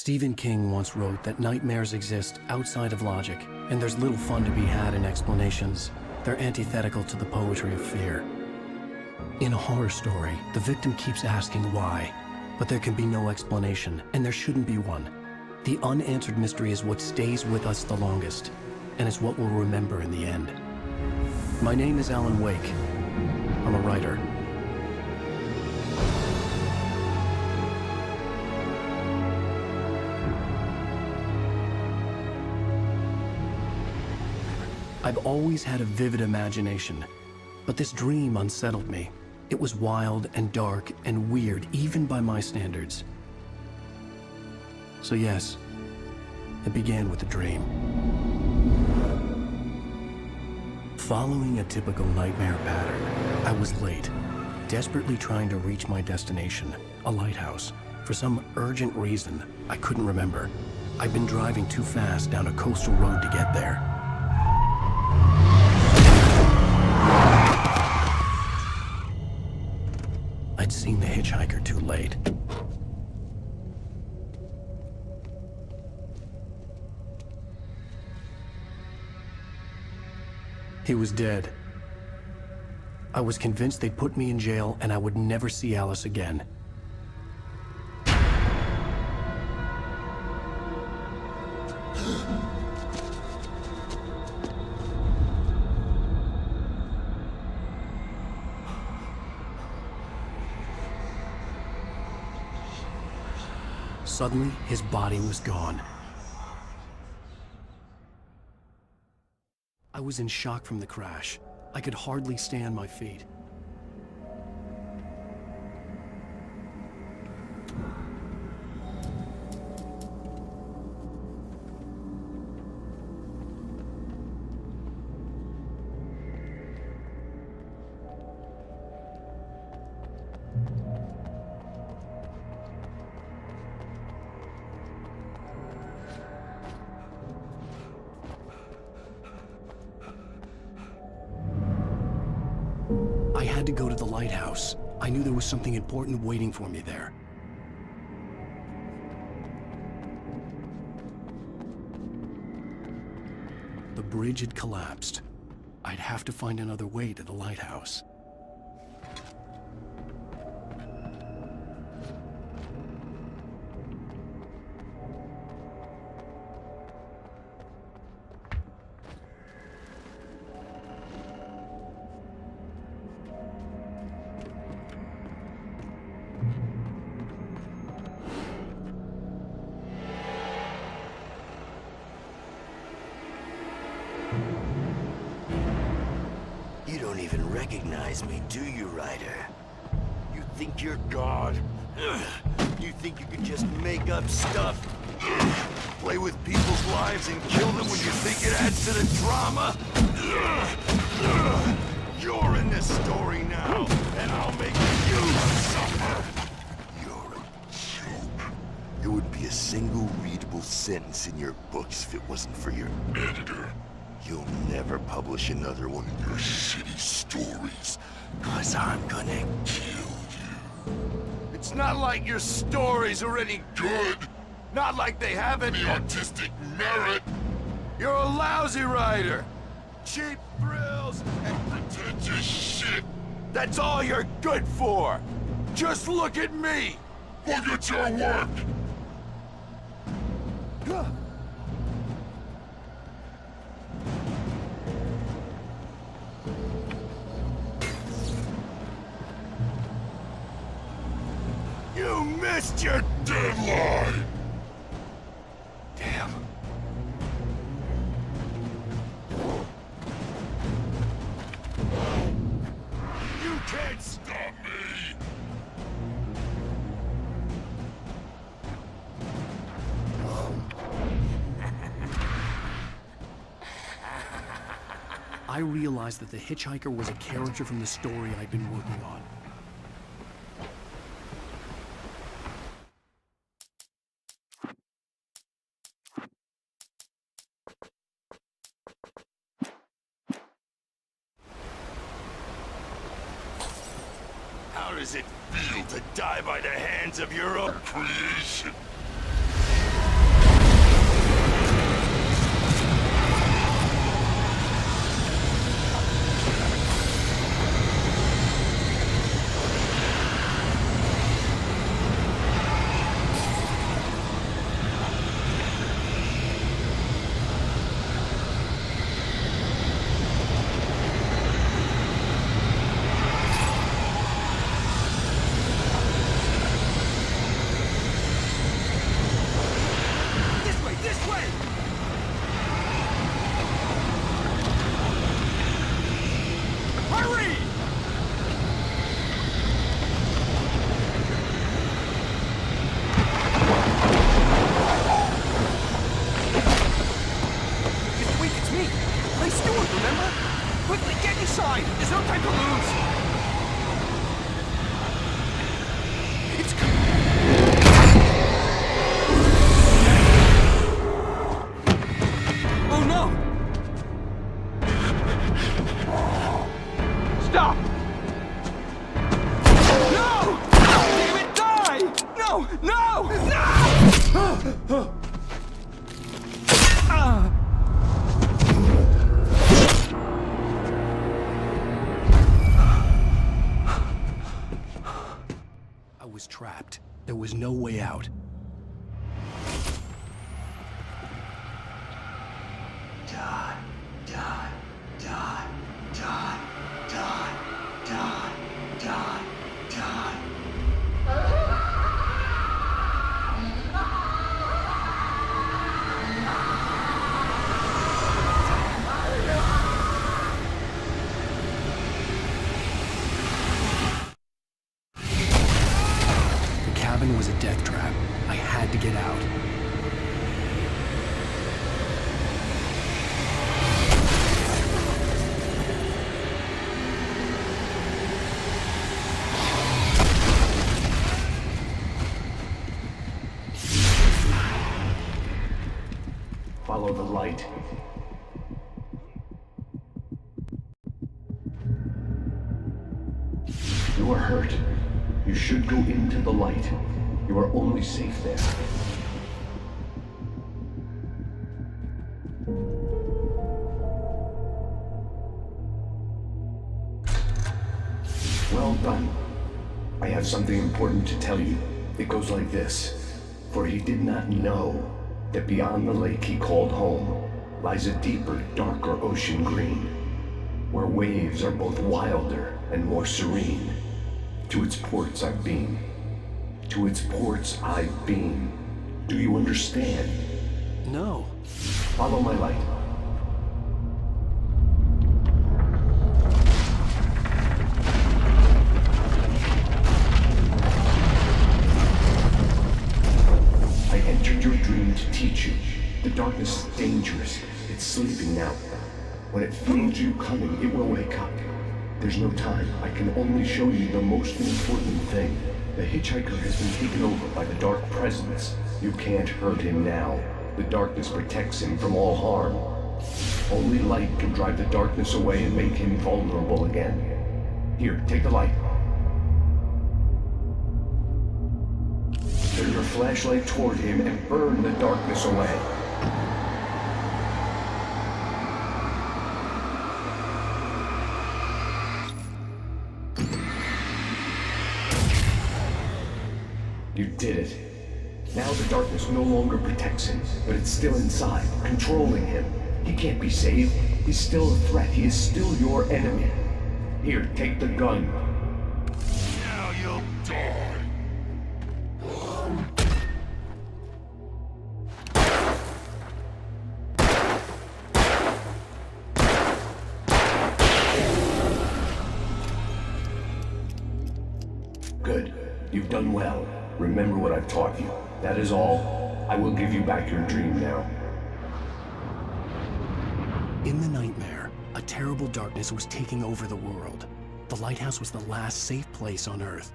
Stephen King once wrote that nightmares exist outside of logic, and there's little fun to be had in explanations. They're antithetical to the poetry of fear. In a horror story, the victim keeps asking why, but there can be no explanation, and there shouldn't be one. The unanswered mystery is what stays with us the longest, and it's what we'll remember in the end. My name is Alan Wake. I'm a writer. I've always had a vivid imagination, but this dream unsettled me. It was wild and dark and weird, even by my standards. So yes, it began with a dream. Following a typical nightmare pattern, I was late, desperately trying to reach my destination, a lighthouse. For some urgent reason, I couldn't remember. I'd been driving too fast down a coastal road to get there. I'd seen the hitchhiker too late. He was dead. I was convinced they'd put me in jail and I would never see Alice again. Suddenly, his body was gone. I was in shock from the crash. I could hardly stay on my feet. I had to go to the lighthouse. I knew there was something important waiting for me there. The bridge had collapsed. I'd have to find another way to the lighthouse. You don't even recognize me, do you, Ryder? You think you're God? You think you can just make up stuff? Play with people's lives and kill them when you think it adds to the drama? You're in this story now, and I'll make you suffer! You're a joke. There would be a single readable sentence in your books if it wasn't for your editor. You'll never publish another one of your shitty stories, 'cause I'm gonna kill you. It's not like your stories are any good. Not like they have any artistic merit. You're a lousy writer. Cheap thrills and pretentious shit. That's all you're good for. Just look at me. Look at your work. You missed your deadline! Damn. You can't stop me! I realized that the hitchhiker was a character from the story I'd been working on. How does it feel to die by the hands of your own creation? I was trapped. There was no way out. Die, die, die, die, die, die, die, die. The cabin was a death trap. I had to get out. Follow the light. You are hurt. You should go into the light. You are only safe there. Well done. I have something important to tell you. It goes like this. For he did not know that beyond the lake he called home lies a deeper, darker ocean green, where waves are both wilder and more serene. To its ports I've been. To its ports I've been. Do you understand? No. Follow my light. I entered your dream to teach you. The darkness is dangerous. It's sleeping now. When it feels you coming, it will wake up. There's no time. I can only show you the most important thing. The hitchhiker has been taken over by the dark presence. You can't hurt him now. The darkness protects him from all harm. Only light can drive the darkness away and make him vulnerable again. Here, take the light. Turn your flashlight toward him and burn the darkness away. You did it. Now the darkness no longer protects him, but it's still inside, controlling him. He can't be saved. He's still a threat. He is still your enemy. Here, take the gun. Now you'll die. Good. You've done well. Remember what I've taught you. That is all. I will give you back your dream now. In the nightmare, a terrible darkness was taking over the world. The lighthouse was the last safe place on Earth.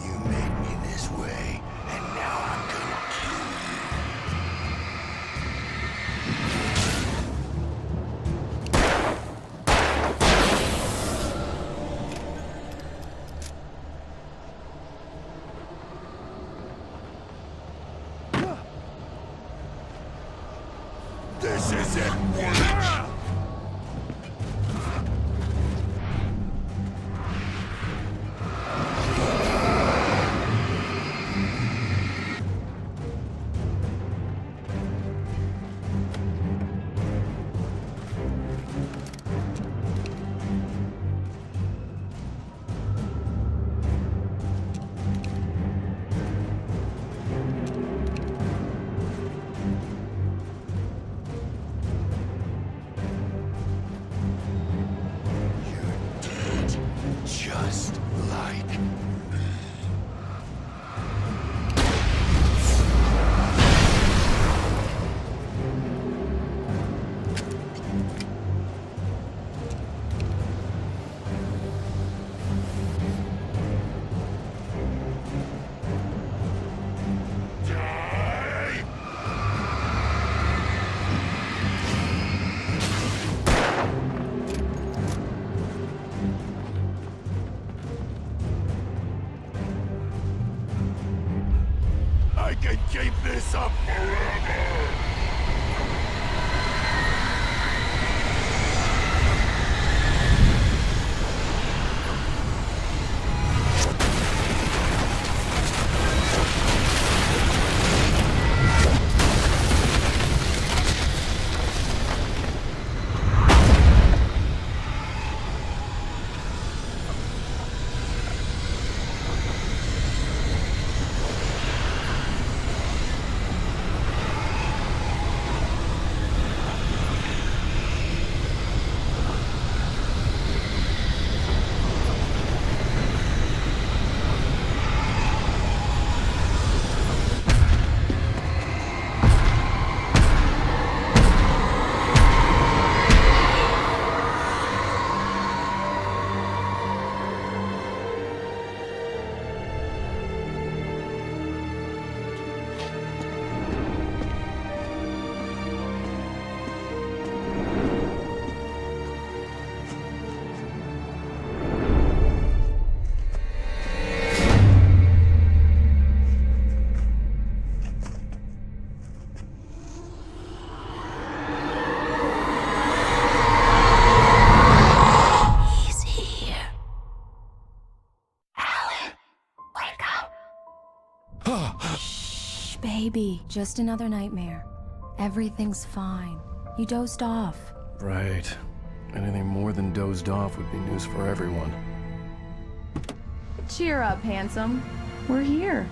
You made me this way, and now I'm gonna kill you. This isn't work! Just like can keep this up forever! Baby, just another nightmare. Everything's fine. You dozed off. Right. Anything more than dozed off would be news for everyone. Cheer up, handsome. We're here.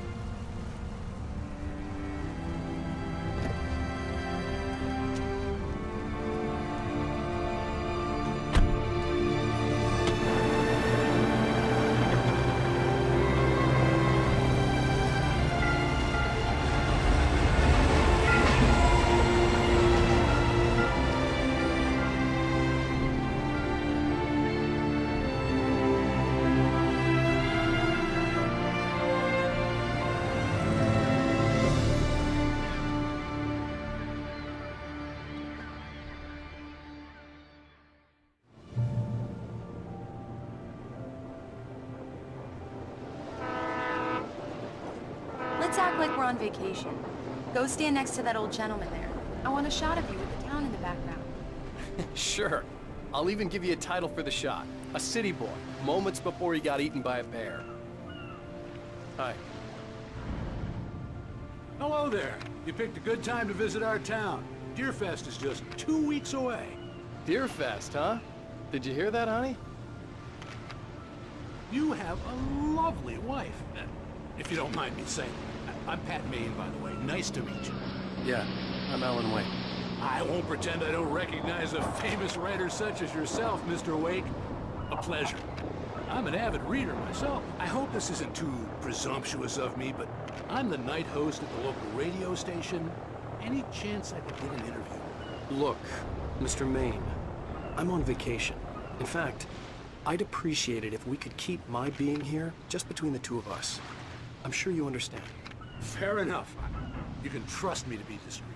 Let's act like we're on vacation. Go stand next to that old gentleman there. I want a shot of you with the town in the background. Sure. I'll even give you a title for the shot. A city boy, moments before he got eaten by a bear. Hi. Hello there. You picked a good time to visit our town. Deerfest is just 2 weeks away. Deerfest, huh? Did you hear that, honey? You have a lovely wife. If you don't mind me saying. I'm Pat Maine, by the way. Nice to meet you. Yeah, I'm Alan Wake. I won't pretend I don't recognize a famous writer such as yourself, Mr. Wake. A pleasure. I'm an avid reader myself. I hope this isn't too presumptuous of me, but I'm the night host at the local radio station. Any chance I could get an interview? Look, Mr. Maine, I'm on vacation. In fact, I'd appreciate it if we could keep my being here just between the two of us. I'm sure you understand. Fair enough. You can trust me to be discreet.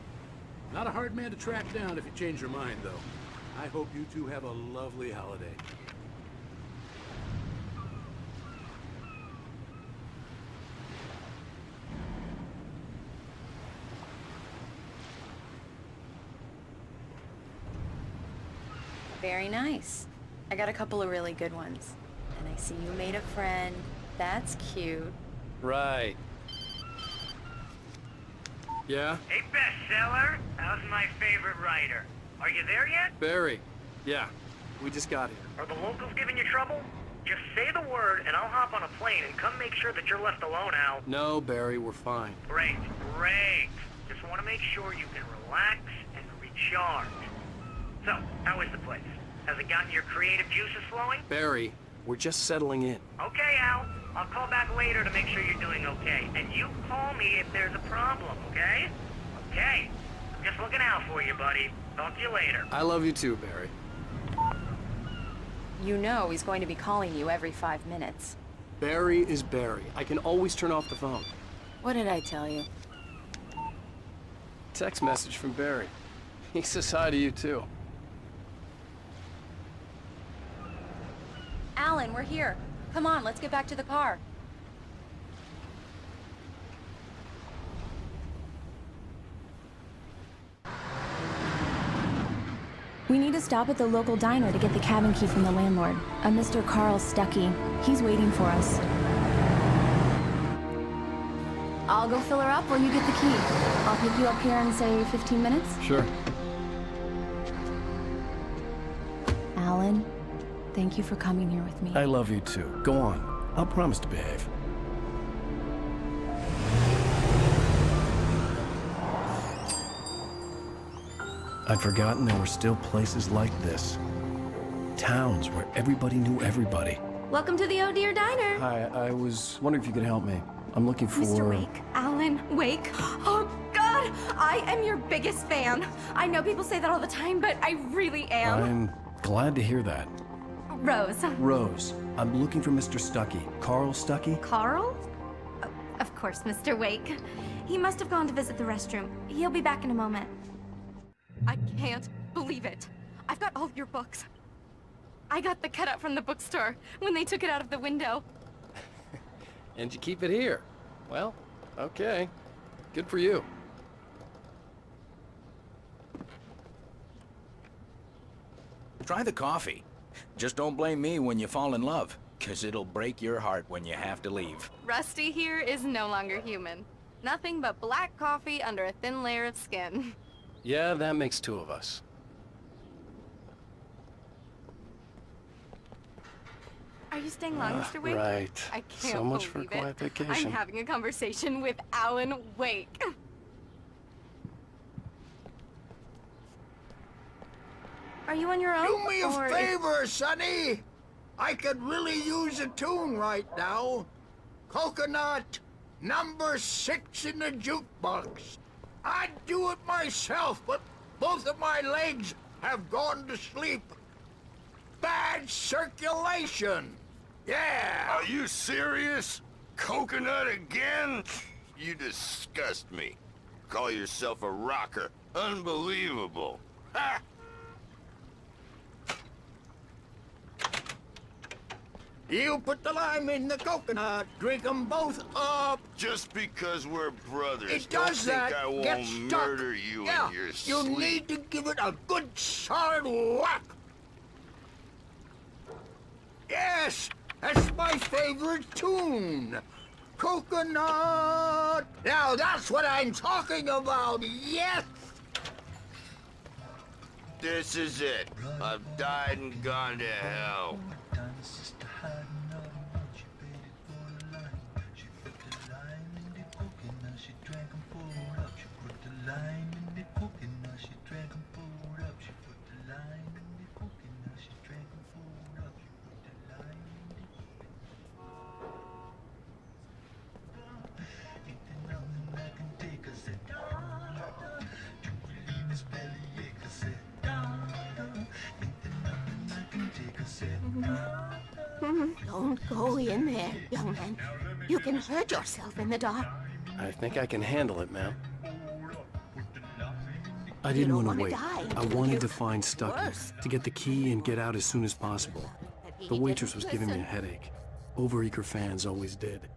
Not a hard man to track down if you change your mind, though. I hope you two have a lovely holiday. Very nice. I got a couple of really good ones. And I see you made a friend. That's cute. Right. Yeah? Hey, bestseller. How's my favorite writer? Are you there yet? Barry. Yeah, we just got here. Are the locals giving you trouble? Just say the word and I'll hop on a plane and come make sure that you're left alone, Al. No, Barry, we're fine. Great, great. Just want to make sure you can relax and recharge. So, how is the place? Has it gotten your creative juices flowing? Barry, we're just settling in. Okay, Al. I'll call back later to make sure you're doing okay. And you call me if there's a problem, okay? Okay. I'm just looking out for you, buddy. Talk to you later. I love you too, Barry. You know he's going to be calling you every 5 minutes. Barry is Barry. I can always turn off the phone. What did I tell you? Text message from Barry. He says hi to you too. Alan, we're here. Come on, let's get back to the car. We need to stop at the local diner to get the cabin key from the landlord, a Mr. Carl Stuckey. He's waiting for us. I'll go fill her up while you get the key. I'll pick you up here in, say, 15 minutes? Sure. Alan, thank you for coming here with me. I love you too. Go on. I'll promise to behave. I'd forgotten there were still places like this. Towns where everybody knew everybody. Welcome to the Oh Dear Diner. Hi, I was wondering if you could help me. I'm looking for... Mr. Wake. Alan Wake. Oh, God! I am your biggest fan. I know people say that all the time, but I really am. I'm glad to hear that. Rose. Rose, I'm looking for Mr. Stuckey. Carl Stuckey? Carl? Of course, Mr. Wake. He must have gone to visit the restroom. He'll be back in a moment. I can't believe it. I've got all of your books. I got the cutout from the bookstore when they took it out of the window. And you keep it here. Well, okay. Good for you. Try the coffee. Just don't blame me when you fall in love, 'cause it'll break your heart when you have to leave. Rusty here is no longer human. Nothing but black coffee under a thin layer of skin. Yeah, that makes two of us. Are you staying long, Mr. Wake? Right. I can't So much for a believe it. quiet vacation. I'm having a conversation with Alan Wake. Are you on your own? Do me a or favor, Sonny. I could really use a tune right now. Coconut, number 6 in the jukebox. I'd do it myself, but both of my legs have gone to sleep. Bad circulation. Yeah. Are you serious? Coconut again? You disgust me. Call yourself a rocker. Unbelievable. Ha! You put the lime in the coconut. Drink them both up. Just because we're brothers, It don't does think that. I won't Get stuck. murder you Yeah, in your you sleep. need to give it a good solid whack. Yes, that's my favorite tune. Coconut. Now that's what I'm talking about. Yes. This is it. I've died and gone to hell. Don't go in there, young man. You can hurt yourself in the dark. I think I can handle it, ma'am. I didn't don't want to wanna wait. die I until wanted you- to find Stuckey, Worse. to get the key and get out as soon as possible. The waitress was giving me a headache. Overeager fans always did.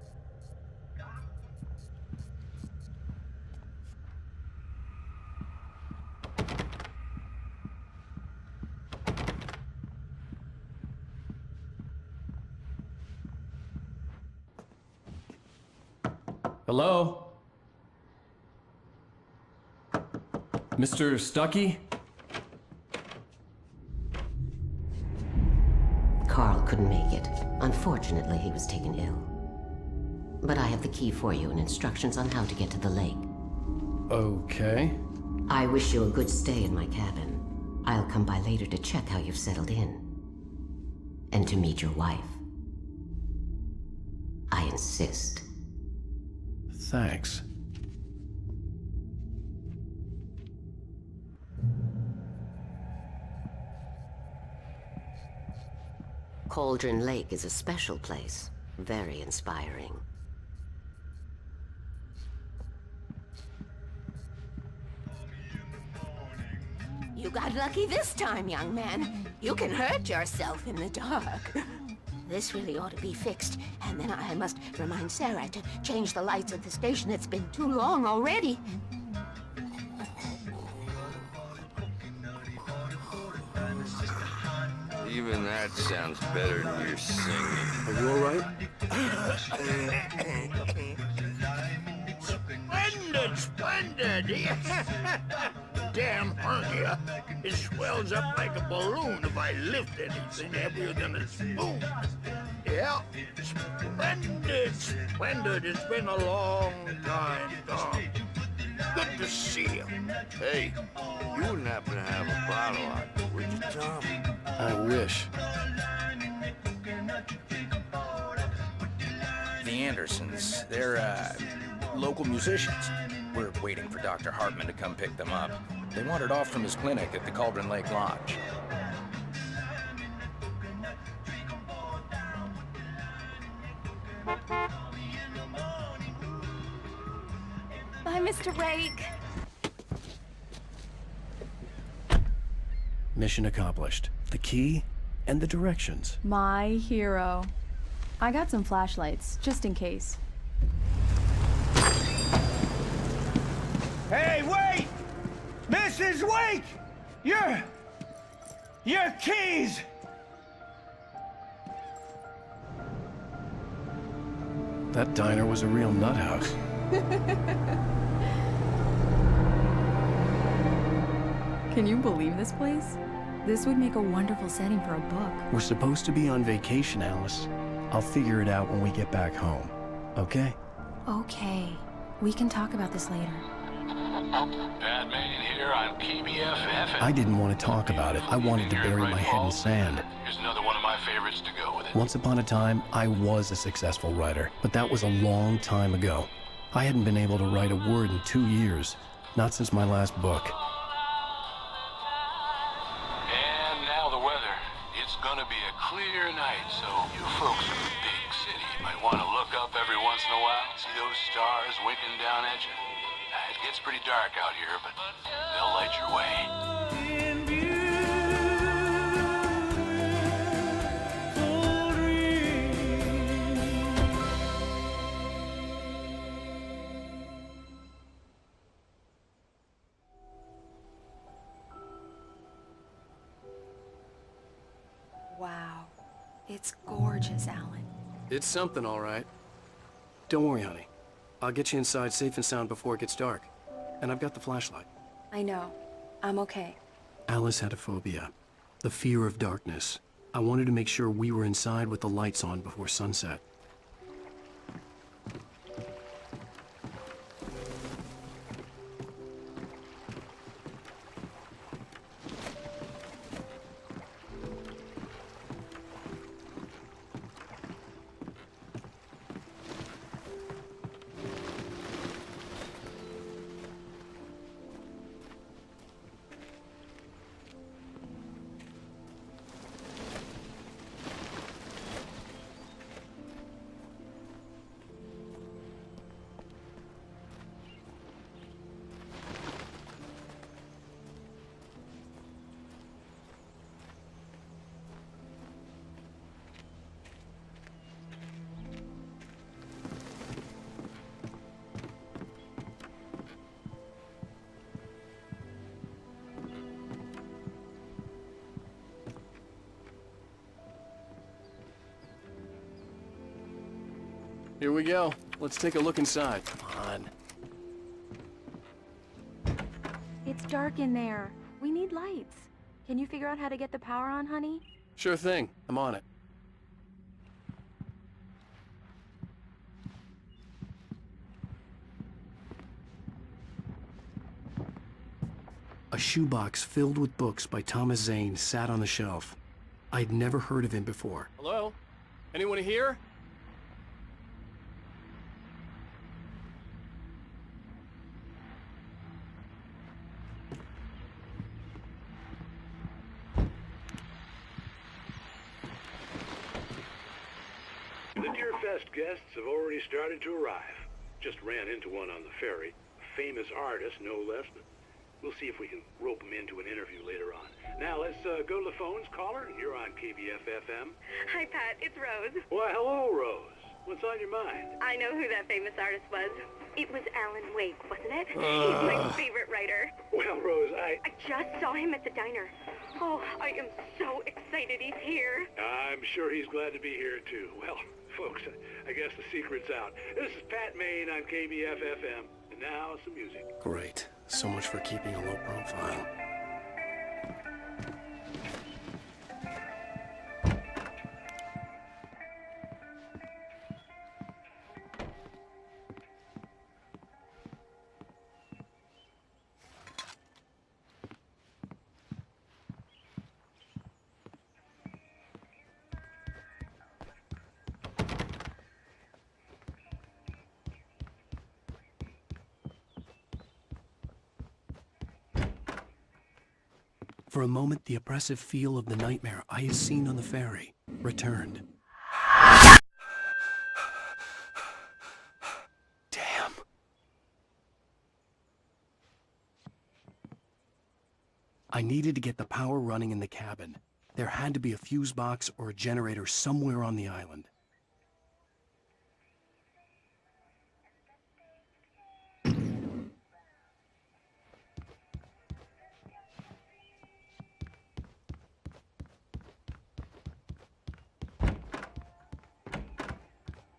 Hello? Mr. Stuckey? Carl couldn't make it. Unfortunately, he was taken ill. But I have the key for you and instructions on how to get to the lake. Okay. I wish you a good stay in my cabin. I'll come by later to check how you've settled in. And to meet your wife. I insist. Thanks. Cauldron Lake is a special place. Very inspiring. You got lucky this time, young man. You can hurt yourself in the dark. This really ought to be fixed, and then I must remind Sarah to change the lights at the station. It's been too long already. That sounds better than your singing. Are you all right? Splendid, splendid! Damn hernia. It swells up like a balloon if I lift anything heavier than a spoon. Yeah, splendid, splendid. It's been a long time, Tom. Good to see you. Hey, you wouldn't happen to have a bottle on you, would you, Tom? I wish. The Andersons, they're, local musicians. We're waiting for Dr. Hartman to come pick them up. They wandered off from his clinic at the Cauldron Lake Lodge. Bye, Mr. Wake. Mission accomplished. The key and the directions. My hero. I got some flashlights, just in case. Hey, wait! Mrs. Wake! Your keys! That diner was a real nut house. Can you believe this place? This would make a wonderful setting for a book. We're supposed to be on vacation, Alice. I'll figure it out when we get back home. Okay? Okay. We can talk about this later. Pat Manning here on KBF FM. I didn't want to talk about it. I wanted to bury my head in sand. Here's another one of my favorites to go with it. Once upon a time, I was a successful writer, but that was a long time ago. I hadn't been able to write a word in 2 years, not since my last book. And now the weather. It's gonna be a clear night, so you folks in the big city might want to look up every once in a while, see those stars winking down at you. It gets pretty dark out here, but they'll light your way. Wow. It's gorgeous, Alan. It's something, all right. Don't worry, honey. I'll get you inside safe and sound before it gets dark. And I've got the flashlight. I know. I'm okay. Alice had a phobia, the fear of darkness. I wanted to make sure we were inside with the lights on before sunset. Here we go. Let's take a look inside. Come on. It's dark in there. We need lights. Can you figure out how to get the power on, honey? Sure thing. I'm on it. A shoebox filled with books by Thomas Zane sat on the shelf. I'd never heard of him before. Hello? Anyone here? The Deerfest guests have already started to arrive. Just ran into one on the ferry. A famous artist, no less. But we'll see if we can rope him into an interview later on. Now, let's go to the phones. Caller, you're on KBF FM. Hi, Pat. It's Rose. Why, hello, Rose. What's on your mind? I know who that famous artist was. It was Alan Wake, wasn't it? He's my favorite writer. Well, Rose, I just saw him at the diner. Oh, I am so excited he's here. I'm sure he's glad to be here, too. Well, folks, I guess the secret's out. This is Pat Maine on KBF-FM. And now, some music. Great. So much for keeping a low profile. For a moment, the oppressive feel of the nightmare I had seen on the ferry returned. Damn. I needed to get the power running in the cabin. There had to be a fuse box or a generator somewhere on the island.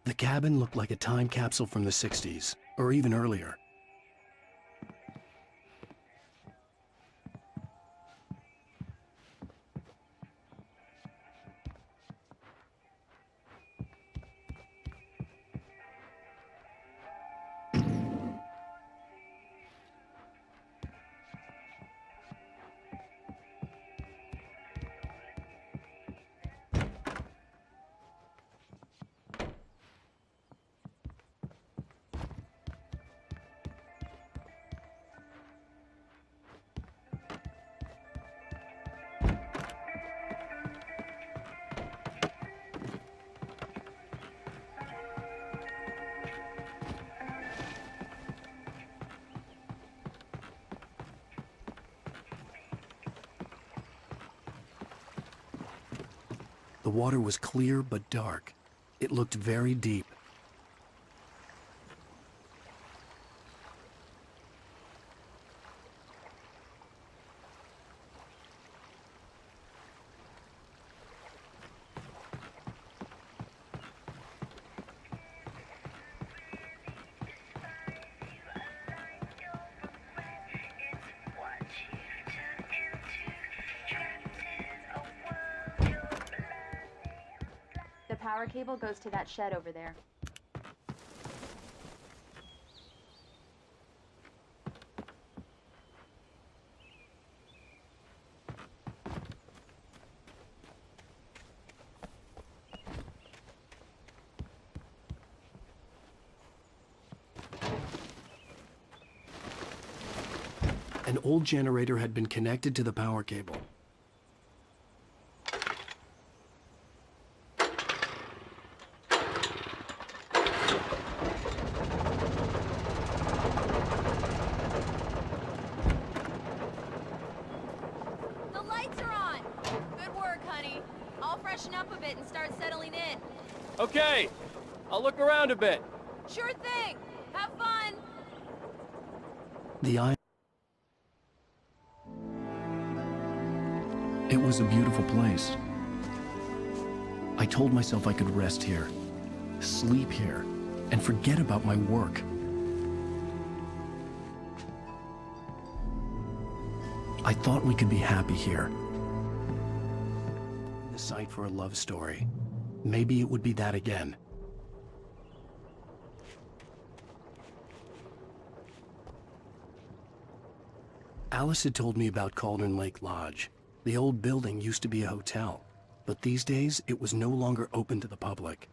The cabin looked like a time capsule from the 60s, or even earlier. The water was clear but dark. It looked very deep. The power cable goes to that shed over there. An old generator had been connected to the power cable. The lights are on! Good work, honey. I'll freshen up a bit and start settling in. Okay, I'll look around a bit. Sure thing! Have fun! It was a beautiful place. I told myself I could rest here, sleep here, and forget about my work. I thought we could be happy here. The site for a love story. Maybe it would be that again. Alice had told me about Cauldron Lake Lodge. The old building used to be a hotel, but these days it was no longer open to the public.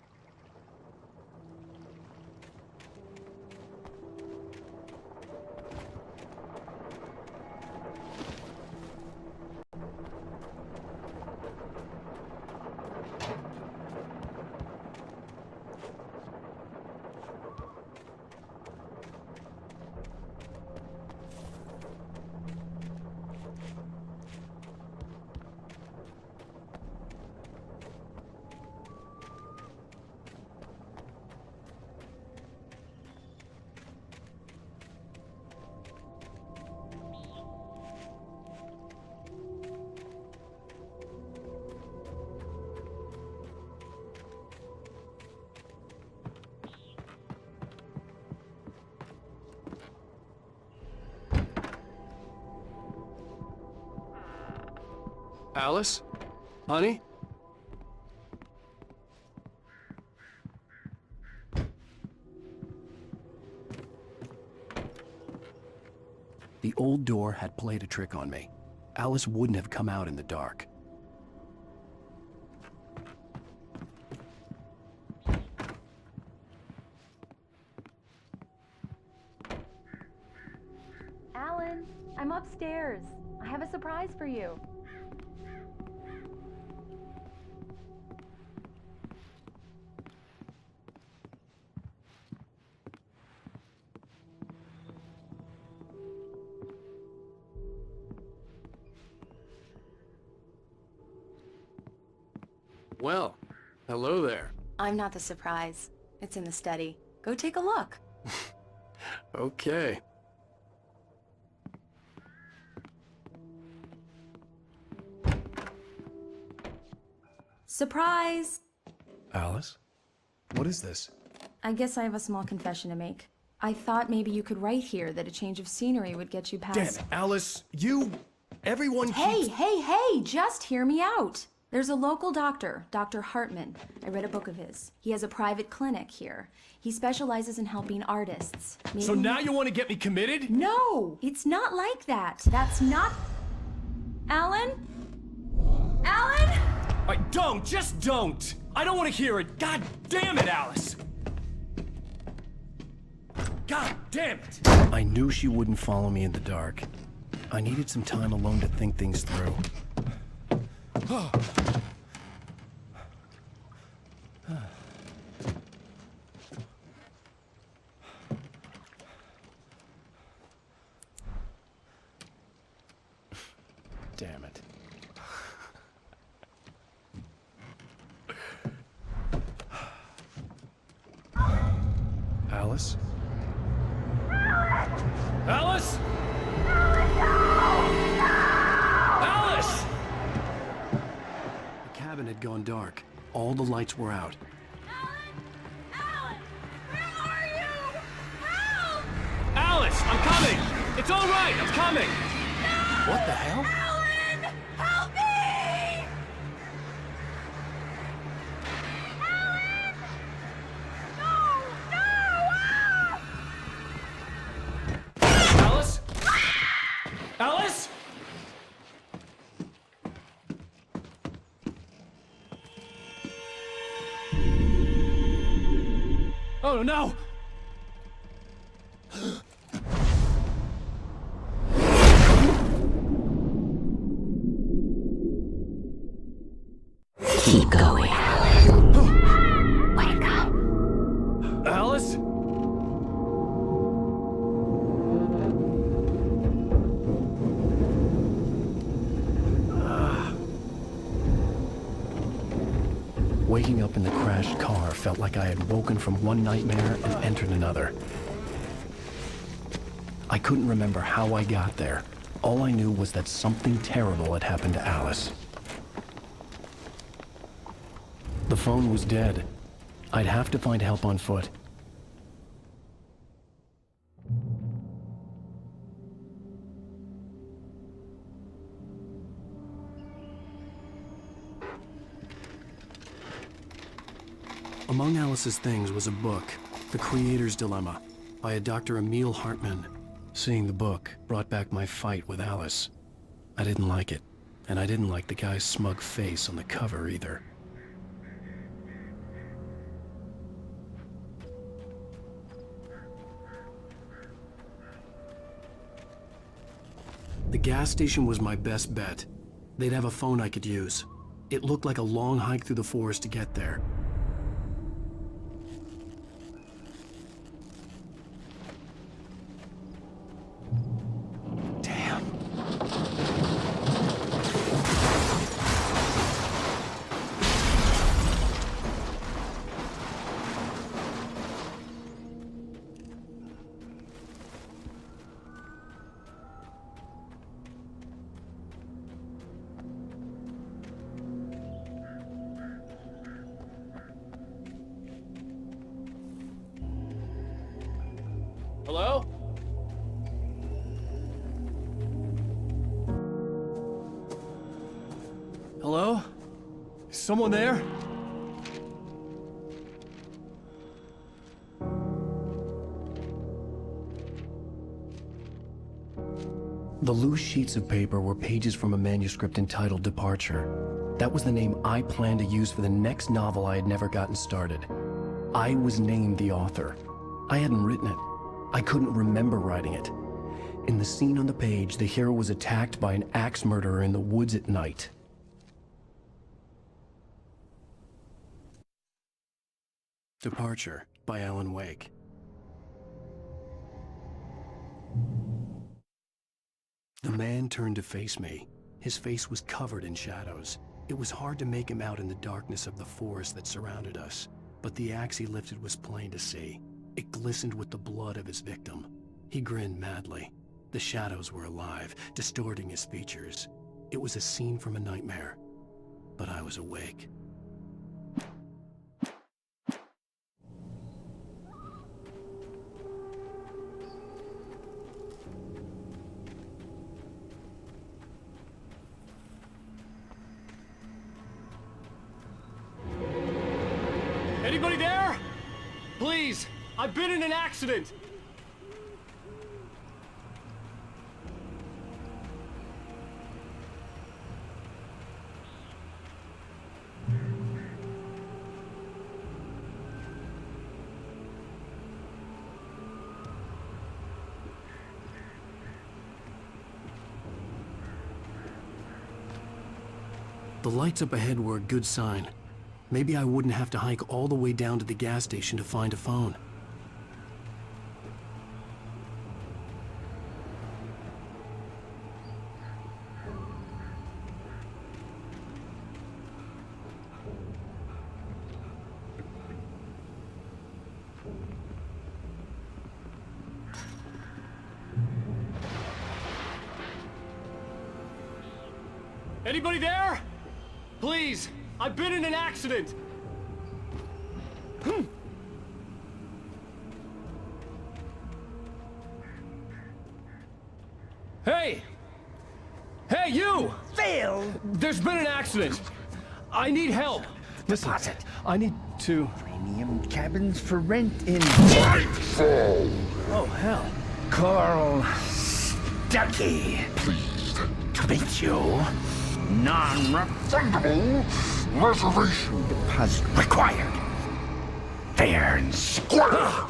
Alice? Honey? The old door had played a trick on me. Alice wouldn't have come out in the dark. Alan, I'm upstairs. I have a surprise for you. Well, hello there. I'm not the surprise. It's in the study. Go take a look. Okay. Surprise! Alice? What is this? I guess I have a small confession to make. I thought maybe you could write here that a change of scenery would get you past... Damn it, Alice! Everyone Hey, just hear me out! There's a local doctor, Dr. Hartman. I read a book of his. He has a private clinic here. He specializes in helping artists. So now you want to get me committed? No! It's not like that. That's not... Alan? Alan? Just don't! I don't want to hear it! God damn it, Alice! God damn it! I knew she wouldn't follow me in the dark. I needed some time alone to think things through. Damn it. Alice? Alice? Alice! The cabin had gone dark. All the lights were out. Alice, I'm coming! It's all right, I'm coming! What the hell? Alan! Help me! Alan! No! Alice? Alice? Oh no! Keep going. Wake up. Alice? Waking up in the crashed car felt like I had woken from one nightmare and entered another. I couldn't remember how I got there. All I knew was that something terrible had happened to Alice. The phone was dead. I'd have to find help on foot. Among Alice's things was a book, The Creator's Dilemma, by a Dr. Emil Hartman. Seeing the book brought back my fight with Alice. I didn't like it, and I didn't like the guy's smug face on the cover either. The gas station was my best bet. They'd have a phone I could use. It looked like a long hike through the forest to get there. Hello? Someone there? The loose sheets of paper were pages from a manuscript entitled Departure. That was the name I planned to use for the next novel I had never gotten started. I was named the author. I hadn't written it. I couldn't remember writing it. In the scene on the page, the hero was attacked by an axe murderer in the woods at night. Departure by Alan Wake. The man turned to face me. His face was covered in shadows. It was hard to make him out in the darkness of the forest that surrounded us, but the axe he lifted was plain to see. It glistened with the blood of his victim. He grinned madly. The shadows were alive, distorting his features. It was a scene from a nightmare, but I was awake. Anybody there? Please, I've been in an accident. The lights up ahead were a good sign. Maybe I wouldn't have to hike all the way down to the gas station to find a phone. Anybody there? Please, I've been in an accident. Hey! Hey, you! Phil! There's been an accident. I need help. Listen, Deposit. I need to... Premium cabins for rent in... Nightfall! Oh, hell. Carl Stuckey. Pleased to meet you. Non-refundable reservation deposit required. Fair and square.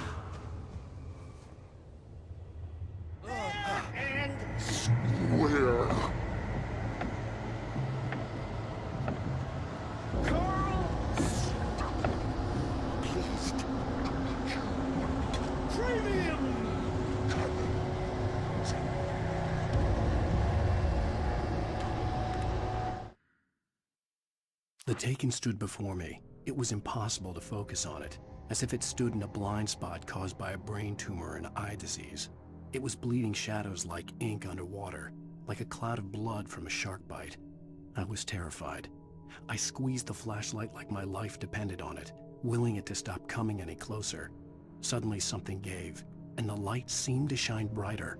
Where? The Taken stood before me. It was impossible to focus on it, as if it stood in a blind spot caused by a brain tumor and eye disease. It was bleeding shadows like ink underwater, like a cloud of blood from a shark bite. I was terrified. I squeezed the flashlight like my life depended on it, willing it to stop coming any closer. Suddenly something gave, and the light seemed to shine brighter.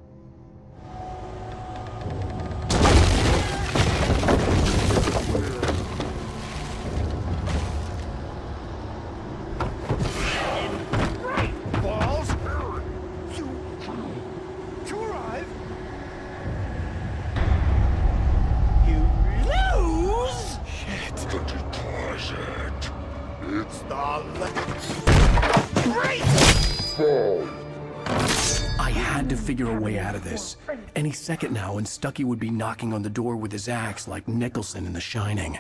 I had to figure a way out of this. Any second now, and Stuckey would be knocking on the door with his axe like Nicholson in The Shining.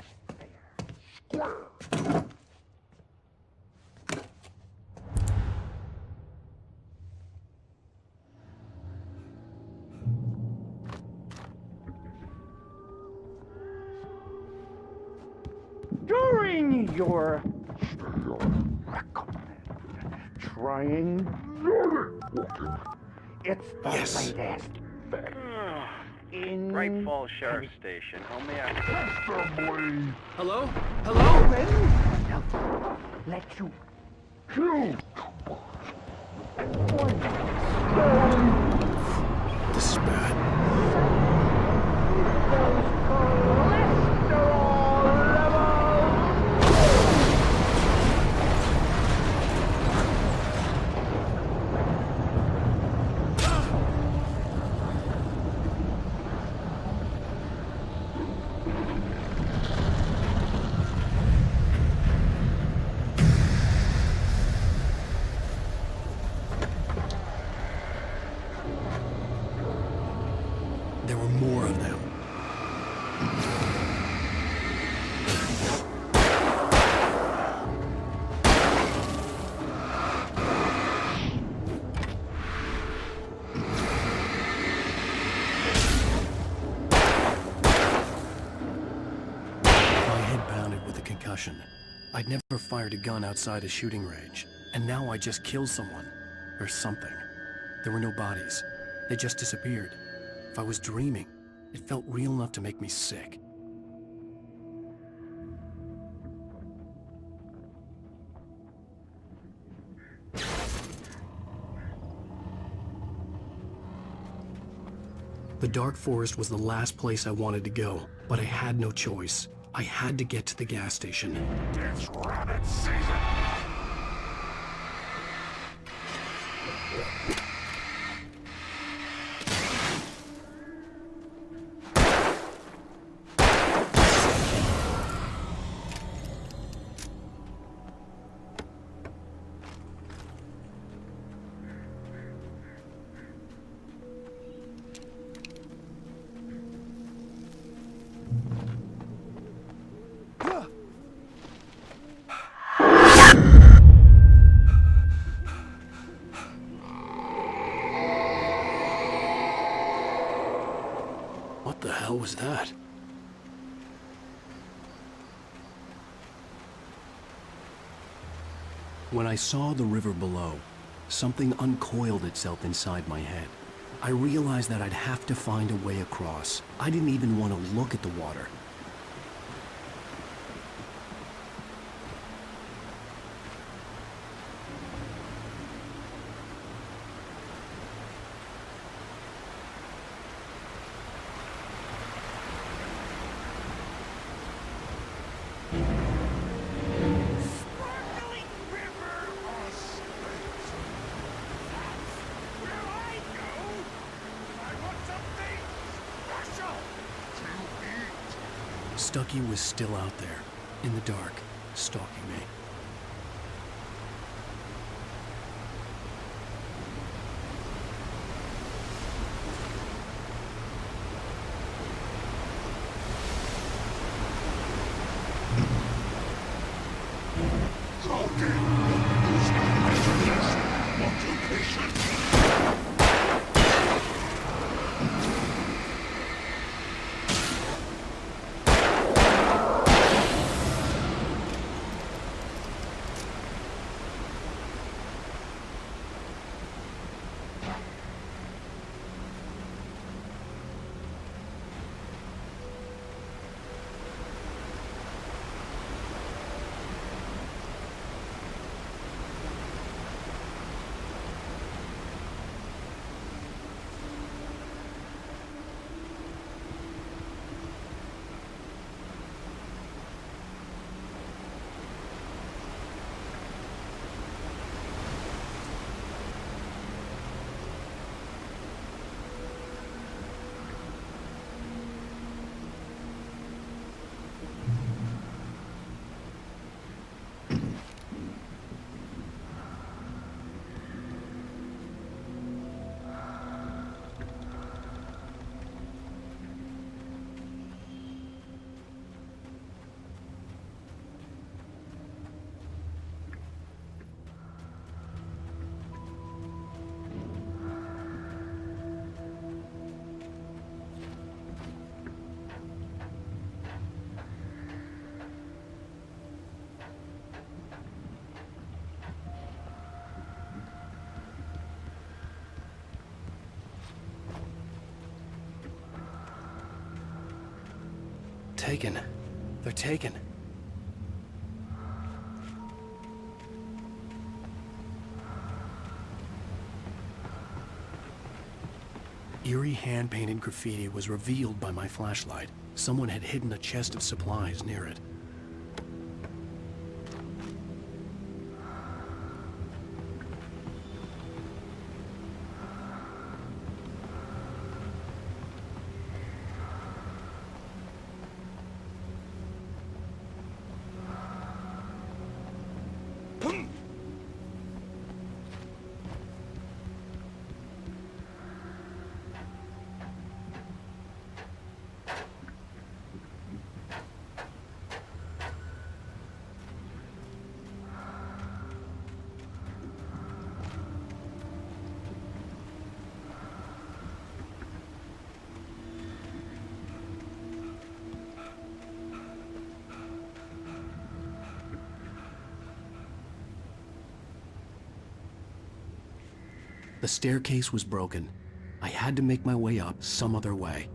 During your trying, it's the latest. In Bright Falls Sheriff Station. How may I... Hello? Hello? Let you This is bad. I'd never fired a gun outside a shooting range, and now I just killed someone. Or something. There were no bodies. They just disappeared. If I was dreaming, it felt real enough to make me sick. The Dark Forest was the last place I wanted to go, but I had no choice. I had to get to the gas station. It's rabbit season! What the hell was that? When I saw the river below, something uncoiled itself inside my head. I realized that I'd have to find a way across. I didn't even want to look at the water. Stucky was still out there, in the dark, stalking me. Taken. They're taken. Eerie hand-painted graffiti was revealed by my flashlight. Someone had hidden a chest of supplies near it. The staircase was broken. I had to make my way up some other way.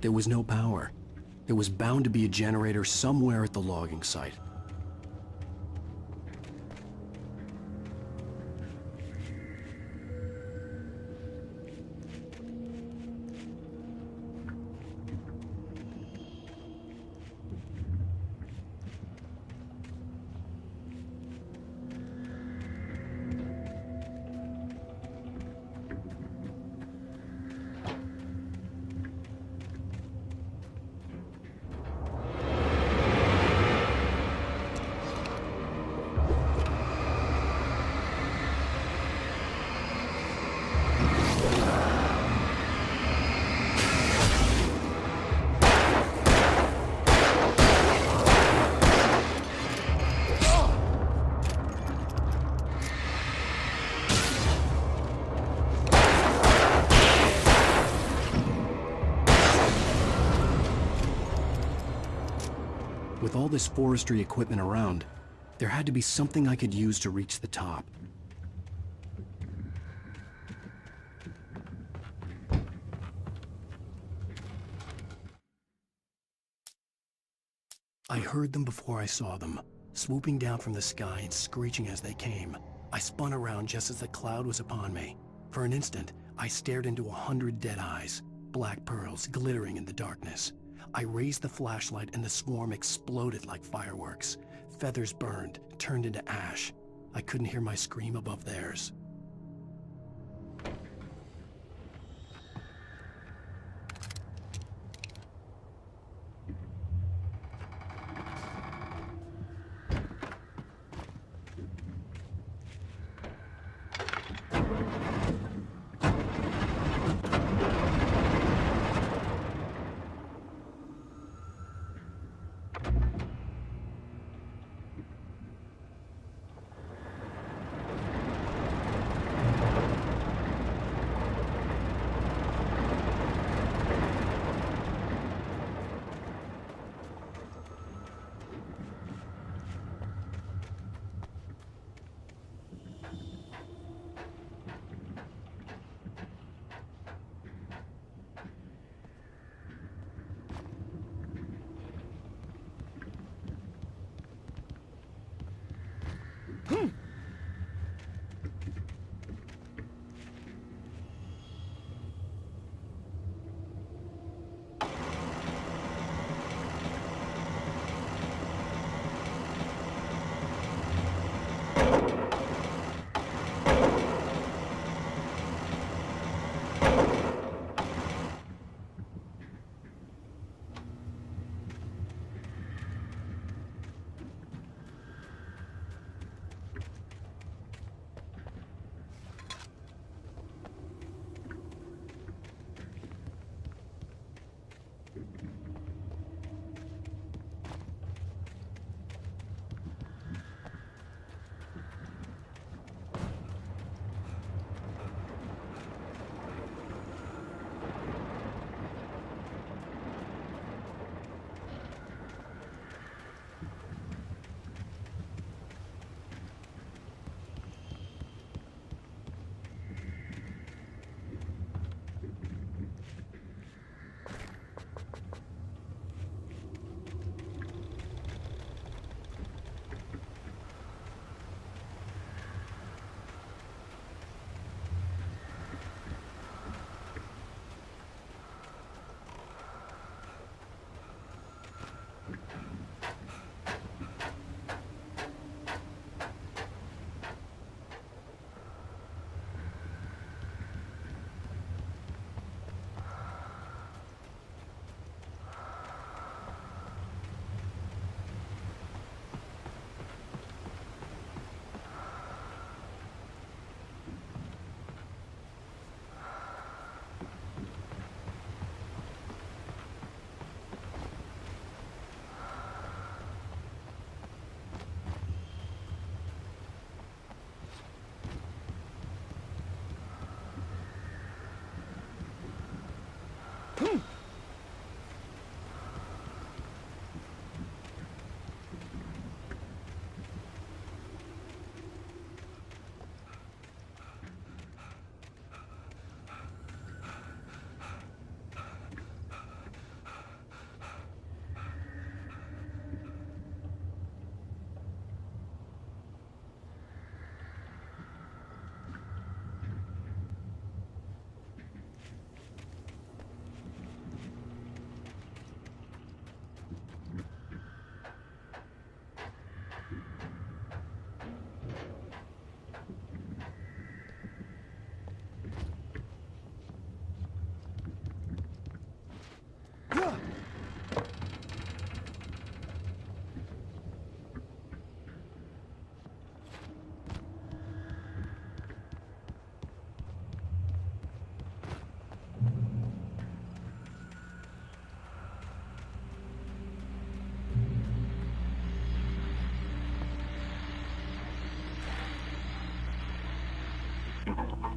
There was no power. There was bound to be a generator somewhere at the logging site. With all this forestry equipment around, there had to be something I could use to reach the top. I heard them before I saw them, swooping down from the sky and screeching as they came. I spun around just as the cloud was upon me. For an instant, I stared into 100 dead eyes, black pearls glittering in the darkness. I raised the flashlight and the swarm exploded like fireworks. Feathers burned, turned into ash. I couldn't hear my scream above theirs.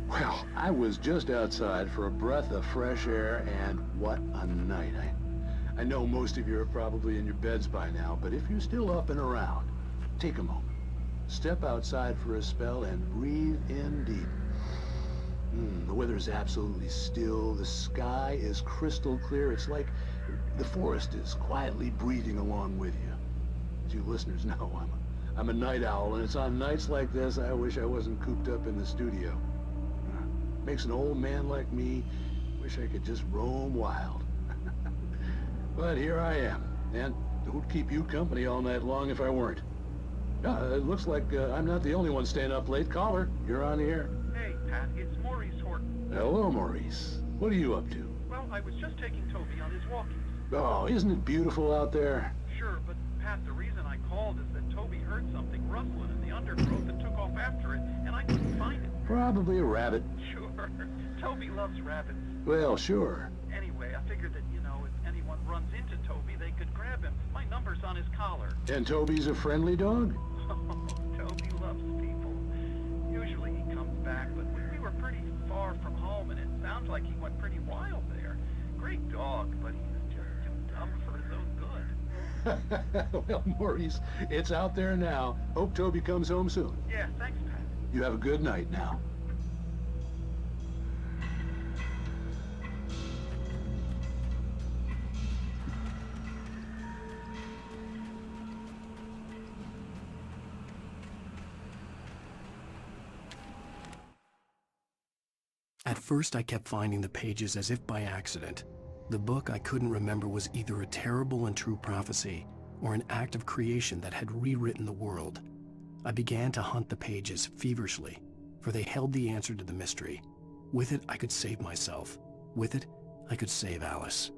Well, I was just outside for a breath of fresh air, and what a night. I know most of you are probably in your beds by now, but if you're still up and around, take a moment. Step outside for a spell and breathe in deep. The weather's absolutely still. The sky is crystal clear. It's like the forest is quietly breathing along with you. As you listeners know, I'm a night owl, and it's on nights like this I wish I wasn't cooped up in the studio. Makes an old man like me wish I could just roam wild. But here I am, and who'd keep you company all night long if I weren't? It looks like I'm not the only one staying up late. Caller, you're on the air. Hey, Pat, it's Maurice Horton. Hello, Maurice. What are you up to? Well, I was just taking Toby on his walkies. Oh, isn't it beautiful out there? Sure, but Pat, the reason I called is that Toby heard something rustling in the undergrowth and took off after it, and I couldn't find it. Probably a rabbit. Sure. Toby loves rabbits. Well, sure. Anyway, I figured that, if anyone runs into Toby, they could grab him. My number's on his collar. And Toby's a friendly dog? Oh, Toby loves people. Usually he comes back, but we were pretty far from home, and it sounds like he went pretty wild there. Great dog, but he's just too dumb for his own good. Well, Maurice, it's out there now. Hope Toby comes home soon. Yeah, thanks, Pat. You have a good night now. At first, I kept finding the pages as if by accident. The book I couldn't remember was either a terrible and true prophecy or an act of creation that had rewritten the world. I began to hunt the pages feverishly, for they held the answer to the mystery. With it, I could save myself. With it, I could save Alice.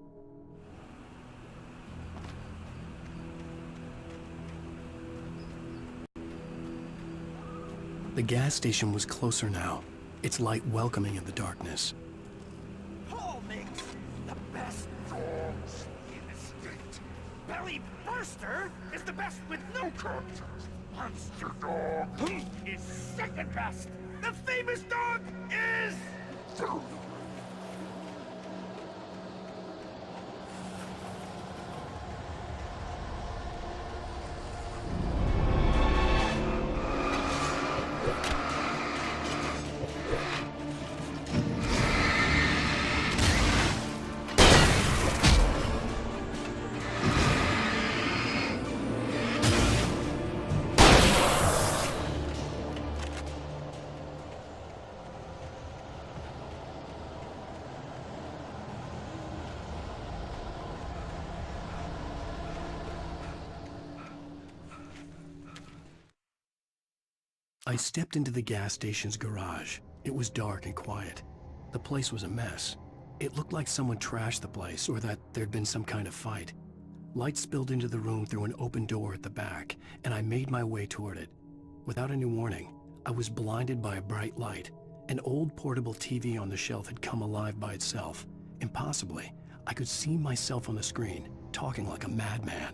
The gas station was closer now, its light welcoming in the darkness. Paul makes the best dogs in the state. Belly Burster is the best with no character. Monster Dog is second best. The famous dog is... I stepped into the gas station's garage. It was dark and quiet. The place was a mess. It looked like someone trashed the place or that there'd been some kind of fight. Light spilled into the room through an open door at the back, and I made my way toward it. Without any warning, I was blinded by a bright light. An old portable TV on the shelf had come alive by itself. Impossibly, I could see myself on the screen, talking like a madman.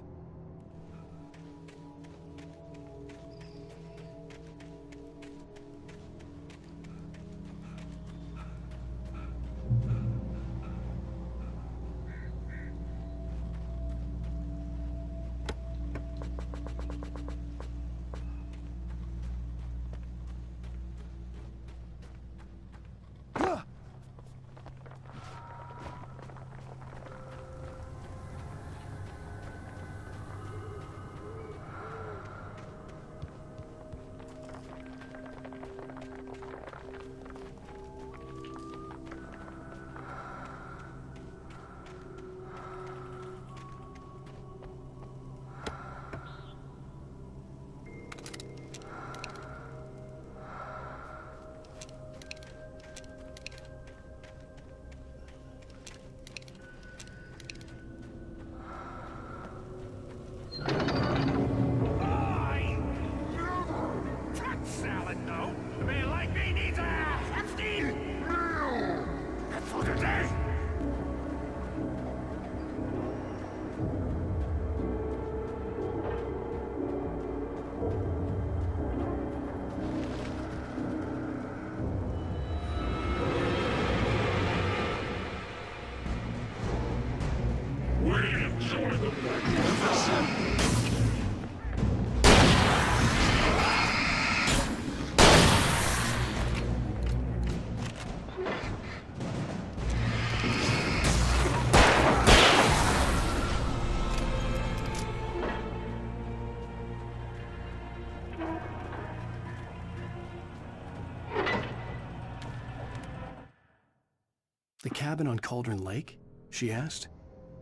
The cabin on Cauldron Lake? She asked.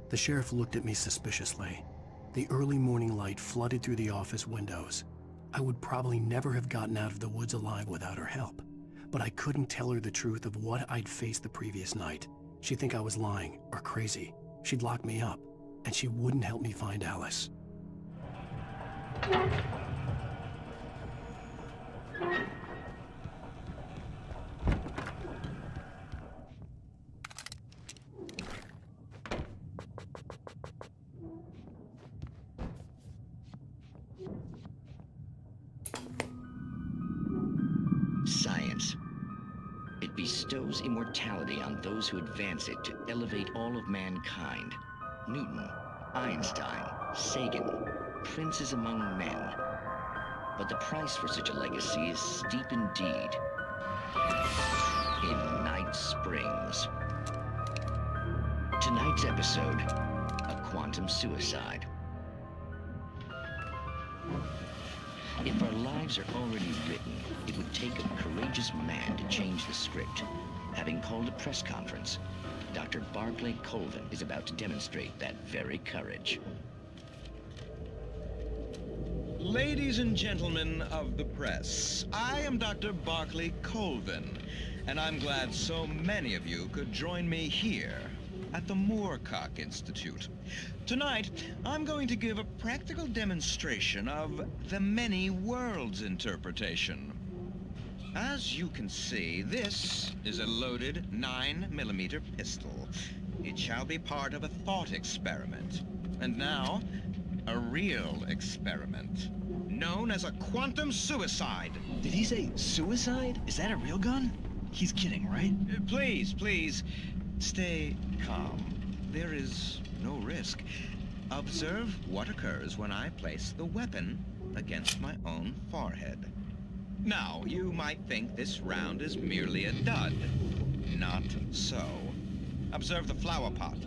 The sheriff looked at me suspiciously. The early morning light flooded through the office windows. I would probably never have gotten out of the woods alive without her help, but I couldn't tell her the truth of what I'd faced the previous night. She'd think I was lying or crazy. She'd lock me up, and she wouldn't help me find Alice. Science. It bestows immortality on those who advance it to elevate all of mankind. Newton, Einstein, Sagan, princes among men. But the price for such a legacy is steep indeed. In Night Springs. Tonight's episode, a quantum suicide. If our lives are already written, it would take a courageous man to change the script. Having called a press conference, Dr. Barclay Colvin is about to demonstrate that very courage. Ladies and gentlemen of the press, I am Dr. Barclay Colvin, and I'm glad so many of you could join me here at the Moorcock Institute. Tonight, I'm going to give a practical demonstration of the many worlds interpretation. As you can see, this is a loaded 9mm pistol. It shall be part of a thought experiment. And now, a real experiment, known as a quantum suicide. Did he say suicide? Is that a real gun? He's kidding, right? Please, please, stay calm. There is no risk. Observe what occurs when I place the weapon against my own forehead. Now, you might think this round is merely a dud. Not so. Observe the flower pot.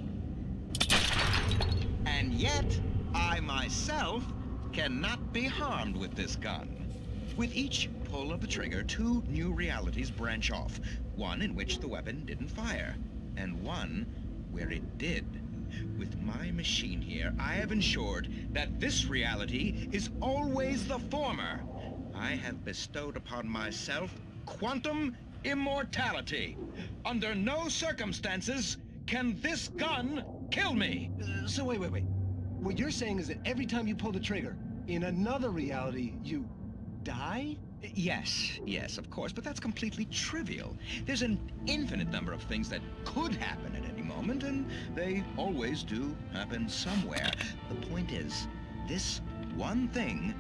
And yet, I myself cannot be harmed with this gun. With each pull of the trigger, two new realities branch off. One in which the weapon didn't fire, and one where it did. With my machine here, I have ensured that this reality is always the former. I have bestowed upon myself quantum immortality. Under no circumstances can this gun kill me. So wait. What you're saying is that every time you pull the trigger, in another reality, you die? Yes, of course, but that's completely trivial. There's an infinite number of things that could happen at any moment, and they always do happen somewhere. The point is, this one thing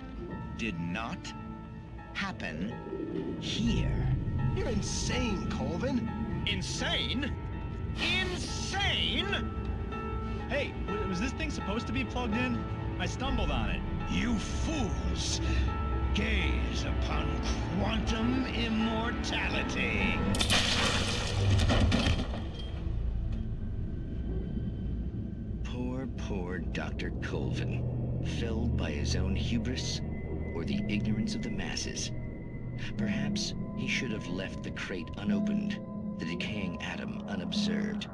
did not happen here. You're insane, Colvin. Insane? Insane? Hey, was this thing supposed to be plugged in? I stumbled on it. You fools! Gaze upon quantum immortality. Poor Dr. Colvin, felled by his own hubris or the ignorance of the masses. Perhaps he should have left the crate unopened, the decaying atom unobserved.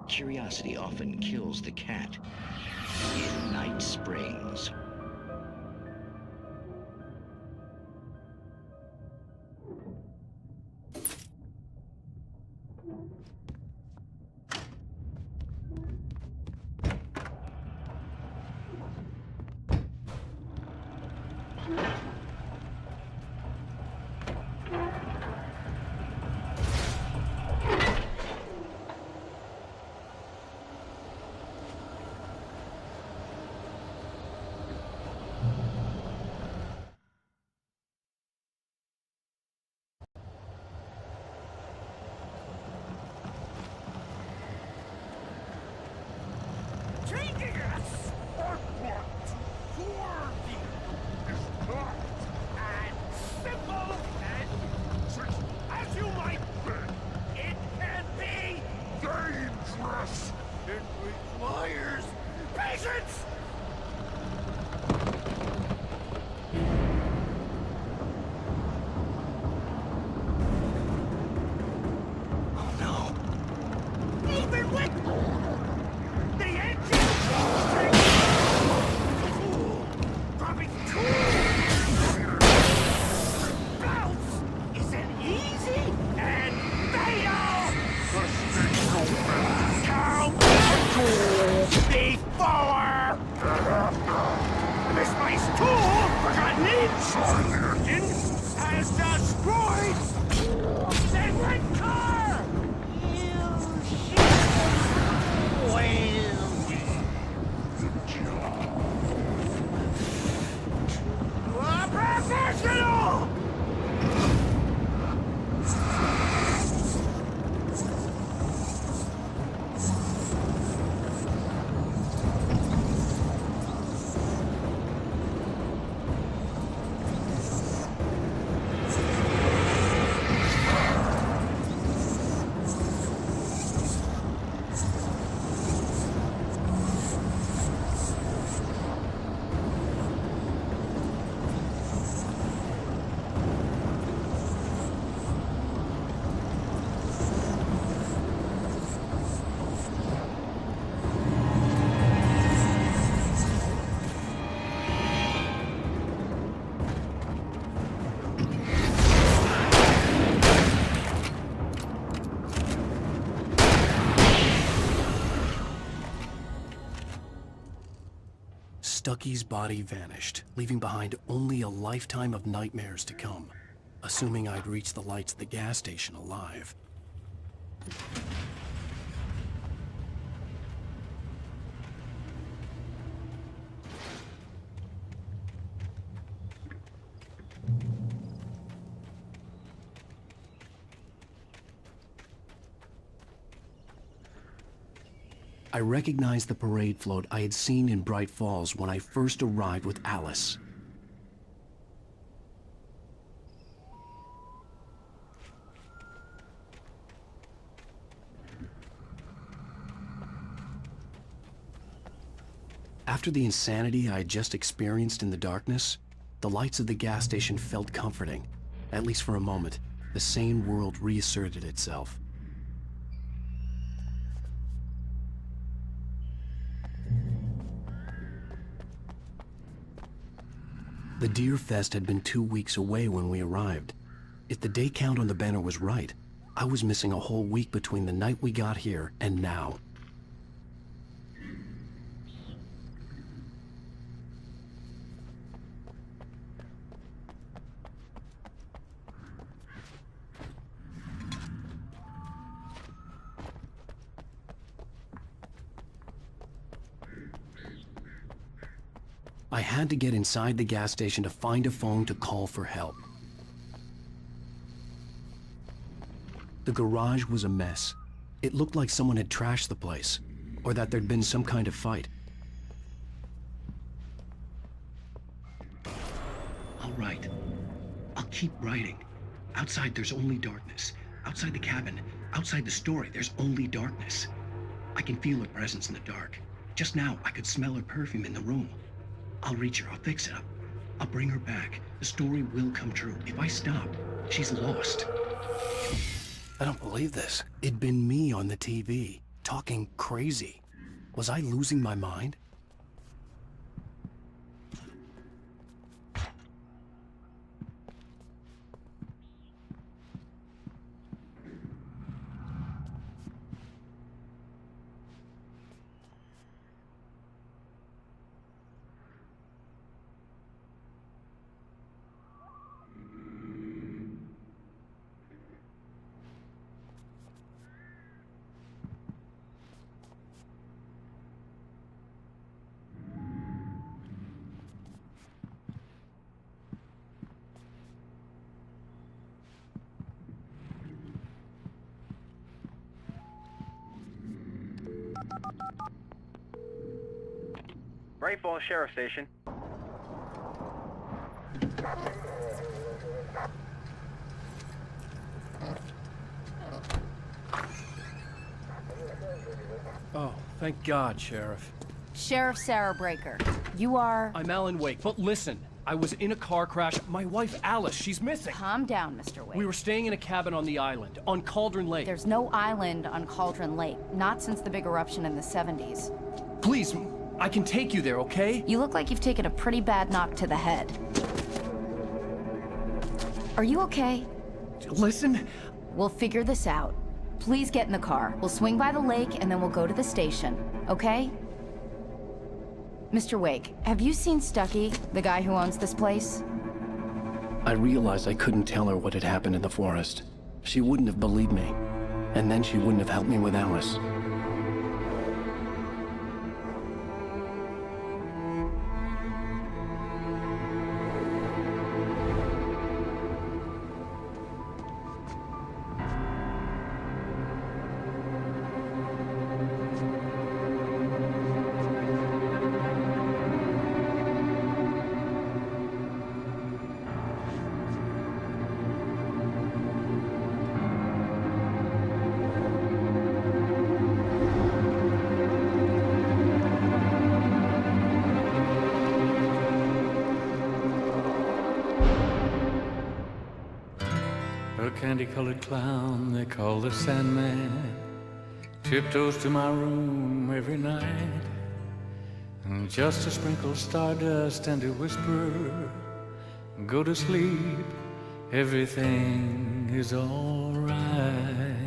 Curiosity often kills the cat. In Night Springs. Perkins has destroyed Sacred Car! You a professional! Stucky's body vanished, leaving behind only a lifetime of nightmares to come, assuming I'd reached the lights at the gas station alive. I recognized the parade float I had seen in Bright Falls when I first arrived with Alice. After the insanity I had just experienced in the darkness, the lights of the gas station felt comforting. At least for a moment, the sane world reasserted itself. The Deer Fest had been 2 weeks away when we arrived. If the day count on the banner was right, I was missing a whole week between the night we got here and now. I had to get inside the gas station to find a phone to call for help. The garage was a mess. It looked like someone had trashed the place, or that there'd been some kind of fight. All right. I'll keep writing. Outside, there's only darkness. Outside the cabin, outside the story, there's only darkness. I can feel her presence in the dark. Just now, I could smell her perfume in the room. I'll reach her. I'll fix it up. I'll bring her back. The story will come true. If I stop, she's lost. I don't believe this. It'd been me on the TV, talking crazy. Was I losing my mind? Bright Falls Sheriff Station. Oh, thank God, Sheriff. Sheriff Sarah Breaker. You are... I'm Alan Wake, but listen. I was in a car crash. My wife, Alice, she's missing. Calm down, Mr. Wake. We were staying in a cabin on the island, on Cauldron Lake. There's no island on Cauldron Lake. Not since the big eruption in the 70s. Please, I can take you there, okay? You look like you've taken a pretty bad knock to the head. Are you okay? Listen. We'll figure this out. Please get in the car. We'll swing by the lake and then we'll go to the station, okay? Mr. Wake, have you seen Stucky, the guy who owns this place? I realized I couldn't tell her what had happened in the forest. She wouldn't have believed me, and then she wouldn't have helped me with Alice. A candy-colored clown they call the Sandman tiptoes to my room every night, and just to sprinkle stardust and to whisper, go to sleep, everything is all right.